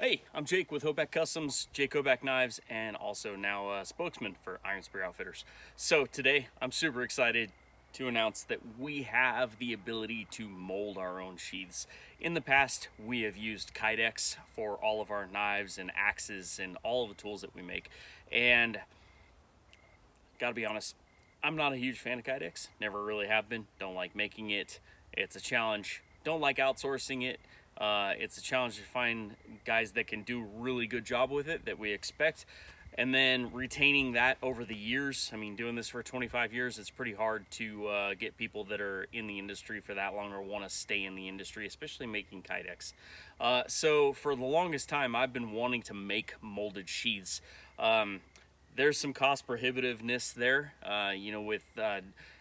Hey, I'm Jake with Hoback Customs, Jake Hoback Knives, and also now a spokesman for Iron Spear Outfitters. So today, I'm super excited to announce that we have the ability to mold our own sheaths. In the past, we have used Kydex for all of our knives and axes and all of the tools that we make. And gotta be honest, I'm not a huge fan of Kydex. Never really have been. Don't like making it. It's a challenge. Don't like outsourcing it. It's a challenge to find guys that can do a really good job with it that we expect. And then retaining that over the years. I mean, doing this for 25 years, it's pretty hard to get people that are in the industry for that long or want to stay in the industry, especially making Kydex. So for the longest time, I've been wanting to make molded sheaths. There's some cost prohibitiveness there, with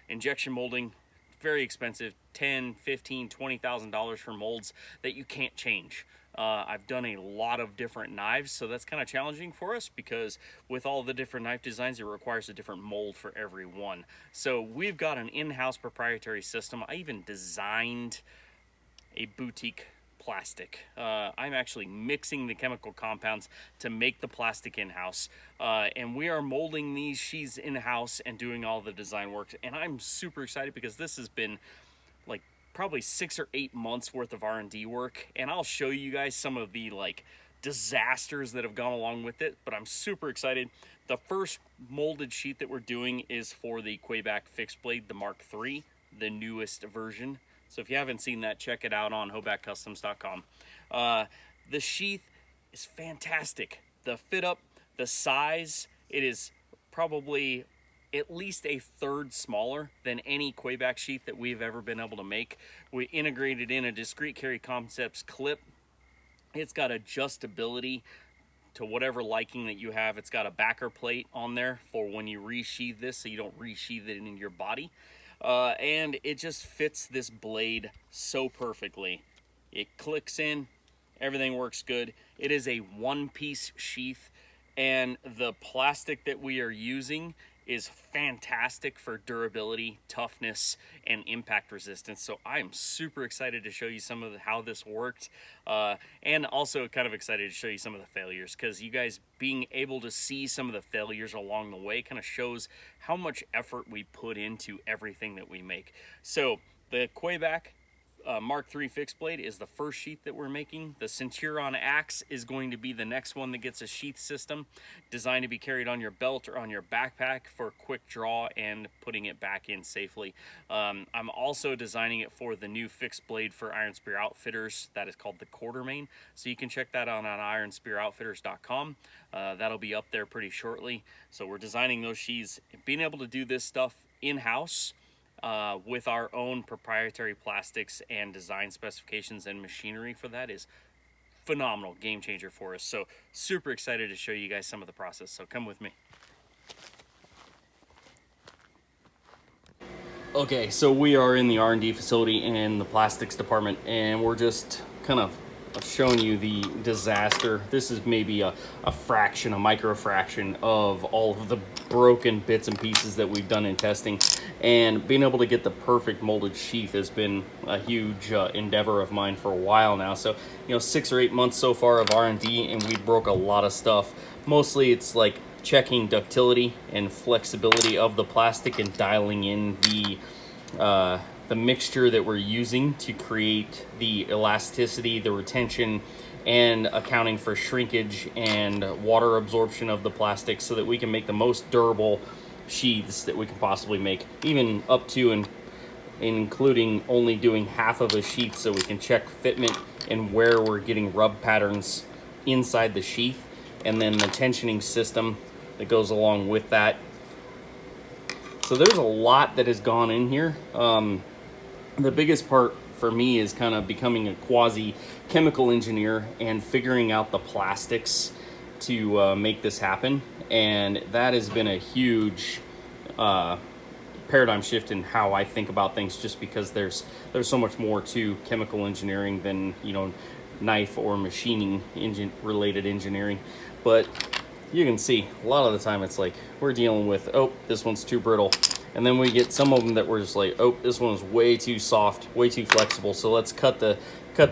injection molding, very expensive, $10, $15, $20,000 for molds that you can't change. I've done a lot of different knives, so that's kind of challenging for us because with all the different knife designs, it requires a different mold for every one. So we've got an in-house proprietary system. I even designed a boutique plastic. I'm actually mixing the chemical compounds to make the plastic in-house, and we are molding these sheaths in-house and doing all the design work. And I'm super excited because this has been like probably 6 or 8 months worth of R&D work, and I'll show you guys some of the disasters that have gone along with it, but I'm super excited. The first molded sheath that we're doing is for the Quayback fixed blade, the Mark III, the newest version. So if you haven't seen that, check it out on hobackcustoms.com. The sheath is fantastic. The fit up, the size, it is probably at least a third smaller than any Quayback sheath that we've ever been able to make. We integrated in a discrete carry concepts clip. It's got adjustability to whatever liking that you have. It's got a backer plate on there for when you resheath this so you don't resheath it in your body. And it just fits this blade so perfectly. It clicks in, everything works good. It is a one-piece sheath, and the plastic that we are using is fantastic for durability, toughness, and impact resistance. So I'm super excited to show you some of how this worked, and also kind of excited to show you some of the failures, because you guys being able to see some of the failures along the way kind of shows how much effort we put into everything that we make. So the Quayback Mark III fixed blade is the first sheath that we're making. The Centurion axe is going to be the next one that gets a sheath system designed to be carried on your belt or on your backpack for quick draw and putting it back in safely. I'm also designing it for the new fixed blade for Iron Spear Outfitters that is called the Quartermain. So you can check that out on ironspearoutfitters.com. That'll be up there pretty shortly. So we're designing those sheaths. Being able to do this stuff in-house with our own proprietary plastics and design specifications and machinery for that is phenomenal, game changer for us. So super excited to show you guys some of the process. So come with me. Okay, so we are in the R&D facility in the plastics department, and we're just kind of showing you the disaster. This is maybe a fraction, a micro fraction of all of the broken bits and pieces that we've done in testing. And being able to get the perfect molded sheath has been a huge endeavor of mine for a while now. So, 6 or 8 months so far of R&D, and we broke a lot of stuff. Mostly it's like checking ductility and flexibility of the plastic and dialing in the mixture that we're using to create the elasticity, the retention, and accounting for shrinkage and water absorption of the plastic so that we can make the most durable sheaths that we can possibly make, even up to and including only doing half of a sheath so we can check fitment and where we're getting rub patterns inside the sheath, and then the tensioning system that goes along with that. So there's a lot that has gone in here. The biggest part for me is kind of becoming a quasi-chemical engineer and figuring out the plastics to make this happen. And that has been a huge paradigm shift in how I think about things, just because there's so much more to chemical engineering than, knife or machining related engineering. But you can see a lot of the time it's like we're dealing with, oh, this one's too brittle. And then we get some of them that we're just like, oh, this one's way too soft, way too flexible. So let's cut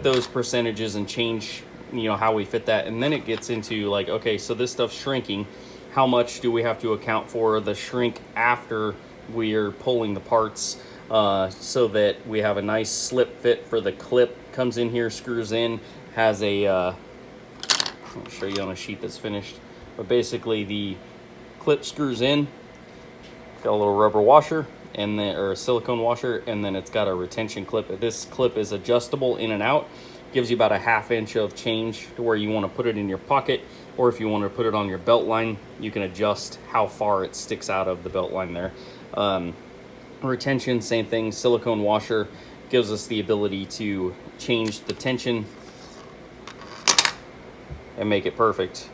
those percentages and change you know, how we fit that. And then it gets into like, okay, so this stuff's shrinking. How much do we have to account for the shrink after we're pulling the parts, so that we have a nice slip fit for the clip. Comes in here, screws in, has a, I'll show you on a sheet that's finished, but basically the clip screws in, got a little rubber washer, and then, or a silicone washer, and then it's got a retention clip. This clip is adjustable in and out, gives you about a 1/2 inch of change to where you want to put it in your pocket, or if you want to put it on your belt line, you can adjust how far it sticks out of the belt line there. Retention, same thing, silicone washer gives us the ability to change the tension and make it perfect.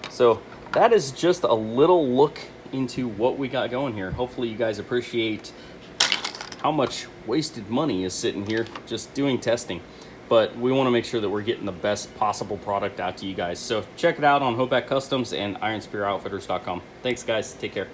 So that is just a little look into what we got going here. Hopefully you guys appreciate how much wasted money is sitting here just doing testing. But we want to make sure that we're getting the best possible product out to you guys. So check it out on Hoback Customs and IronSpearOutfitters.com. Thanks guys, take care.